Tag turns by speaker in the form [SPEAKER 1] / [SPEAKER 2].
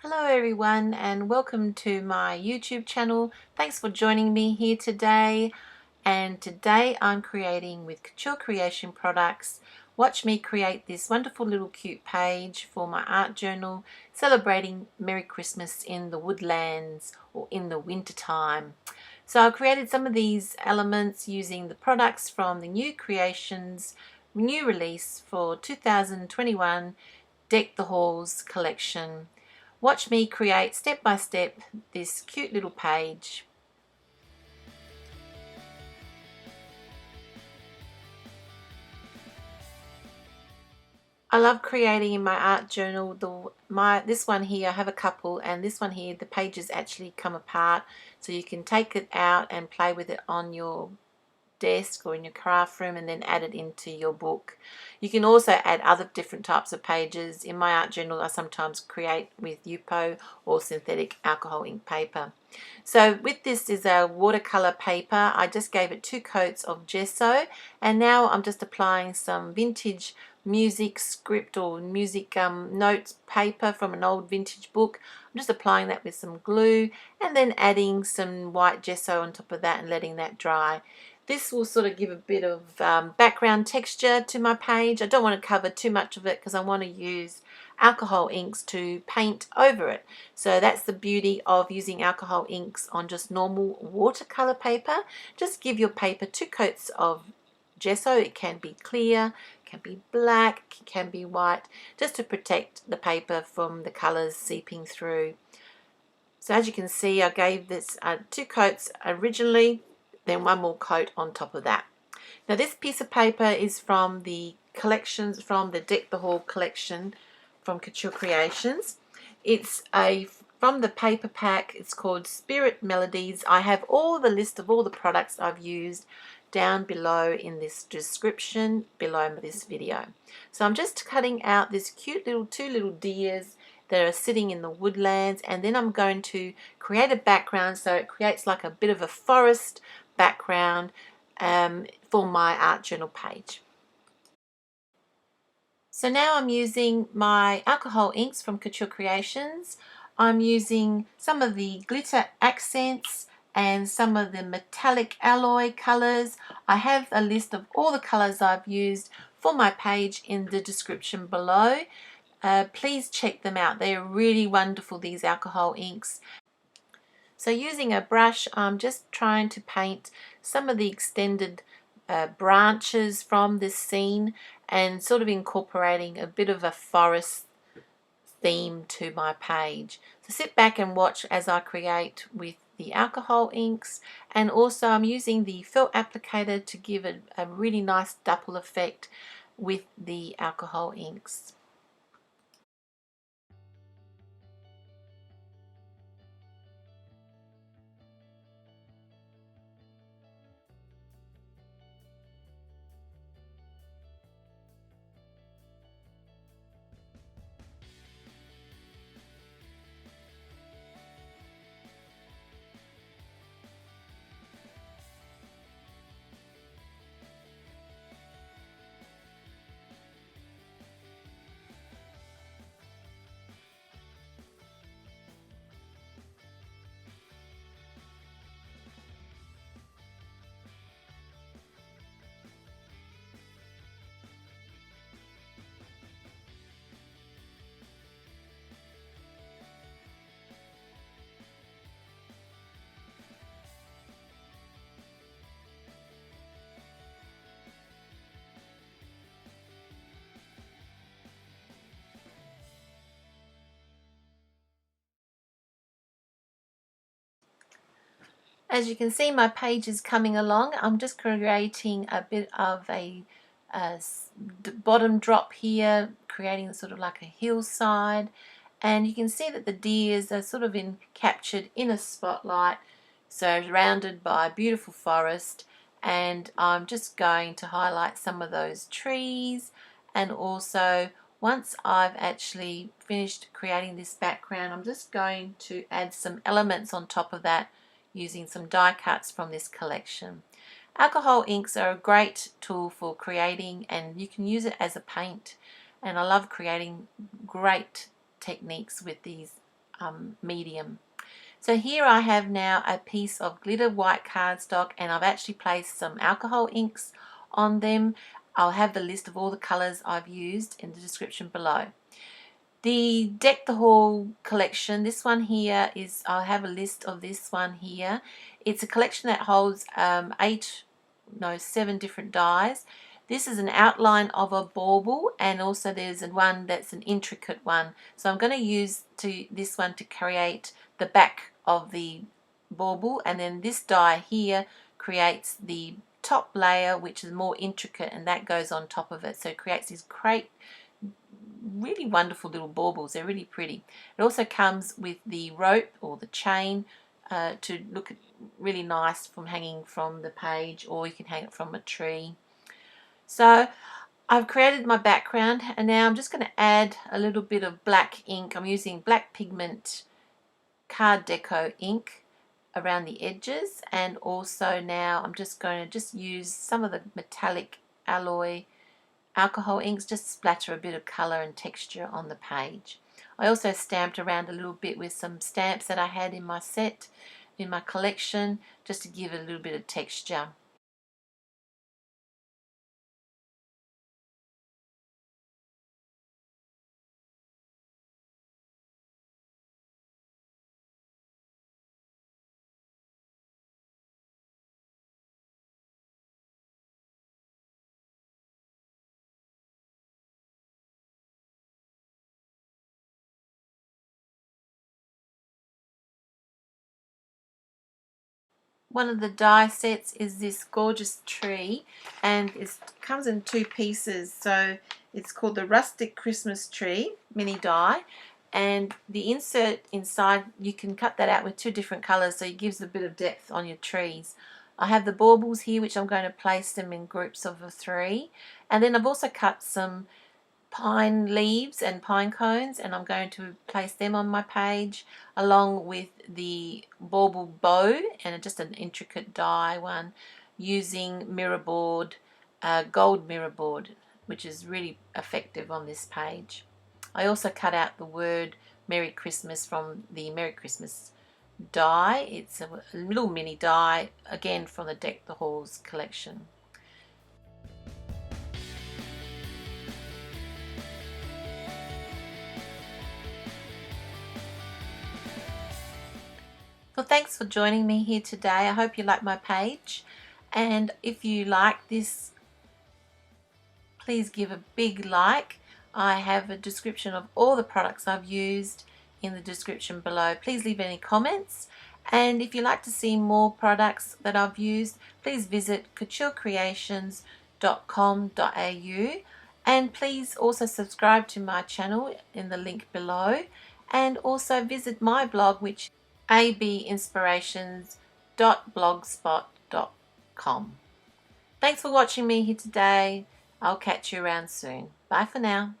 [SPEAKER 1] Hello everyone and welcome to my YouTube channel. Thanks for joining me here today. And today I'm creating with Couture Creation products. Watch me create this wonderful little cute page for my art journal celebrating Merry Christmas in the woodlands or in the winter time. So I created some of these elements using the products from the New Creations new release for 2021 Deck the Halls collection. Watch me create step by step this cute little page. I love creating in my art journal. This one here, I have a couple, and this one here, the pages actually come apart, so you can take it out and play with it on your desk or in your craft room and then add it into your book. You can also add other different types of pages. In my art journal I sometimes create with Yupo or synthetic alcohol ink paper. So with this is a watercolor paper. I just gave it 2 coats of gesso, and now I'm just applying some vintage music script or music notes paper from an old vintage book. I'm just applying that with some glue and then adding some white gesso on top of that and letting that dry. This will sort of give a bit of background texture to my page. I don't want to cover too much of it because I want to use alcohol inks to paint over it. So that's the beauty of using alcohol inks on just normal watercolor paper. Just give your paper 2 coats of gesso. It can be clear, it can be black, it can be white, just to protect the paper from the colors seeping through. So as you can see, I gave this 2 coats originally, then 1 more coat on top of that. Now this piece of paper is from the collections, from the Deck the Hall collection from Couture Creations. It's from the paper pack. It's called Spirit Melodies. I have all the list of all the products I've used down below in this description below this video. So I'm just cutting out this cute little 2 little deers that are sitting in the woodlands, and then I'm going to create a background so it creates like a bit of a forest background for my art journal page. So now I'm using my alcohol inks from Couture Creations. I'm using some of the glitter accents and some of the metallic alloy colors. I have a list of all the colors I've used for my page in the description below. Please check them out. They are really wonderful, these alcohol inks. So using a brush, I'm just trying to paint some of the extended branches from this scene and sort of incorporating a bit of a forest theme to my page. So sit back and watch as I create with the alcohol inks, and also I'm using the felt applicator to give it a really nice dapple effect with the alcohol inks. As you can see, my page is coming along. I'm just creating a bit of a bottom drop here, creating sort of like a hillside, and you can see that the deers are sort of captured in a spotlight, so surrounded by a beautiful forest. And I'm just going to highlight some of those trees, and also once I've actually finished creating this background, I'm just going to add some elements on top of that using some die cuts from this collection. Alcohol inks are a great tool for creating, and you can use it as a paint, and I love creating great techniques with these medium. So here I have now a piece of glitter white cardstock, and I've actually placed some alcohol inks on them. I'll have the list of all the colours I've used in the description below. The Deck the Hall collection, this one here is, I'll have a list of this one here. It's a collection that holds 7 different dies. This is an outline of a bauble, and also there's one that's an intricate one. So I'm going to use this one to create the back of the bauble, and then this die here creates the top layer, which is more intricate, and that goes on top of it. So it creates these really wonderful little baubles. They're really pretty. It also comes with the rope or the chain to look really nice from hanging from the page, or you can hang it from a tree. So I've created my background, and now I'm just going to add a little bit of black ink. I'm using black pigment card deco ink around the edges, and also now I'm just going to use some of the metallic alloy alcohol inks, just splatter a bit of colour and texture on the page. I also stamped around a little bit with some stamps that I had in my set, in my collection, just to give it a little bit of texture. One of the die sets is this gorgeous tree, and it comes in 2 pieces. So it's called the Rustic Christmas Tree mini die, and the insert inside, you can cut that out with 2 different colors, so it gives a bit of depth on your trees. I have the baubles here, which I'm going to place them in groups of 3, and then I've also cut some pine leaves and pine cones, and I'm going to place them on my page along with the bauble bow and just an intricate die one using mirror board, gold mirror board, which is really effective on this page. I also cut out the word Merry Christmas from the Merry Christmas die. It's a little mini die, again from the Deck the Halls collection. Well, thanks for joining me here today. I hope you like my page, and if you like this, please give a big like. I have a description of all the products I've used in the description below. Please leave any comments, and if you'd like to see more products that I've used, please visit couturecreations.com.au, and please also subscribe to my channel in the link below, and also visit my blog, which abinspirations.blogspot.com. Thanks for watching me here today. I'll catch you around soon. Bye for now.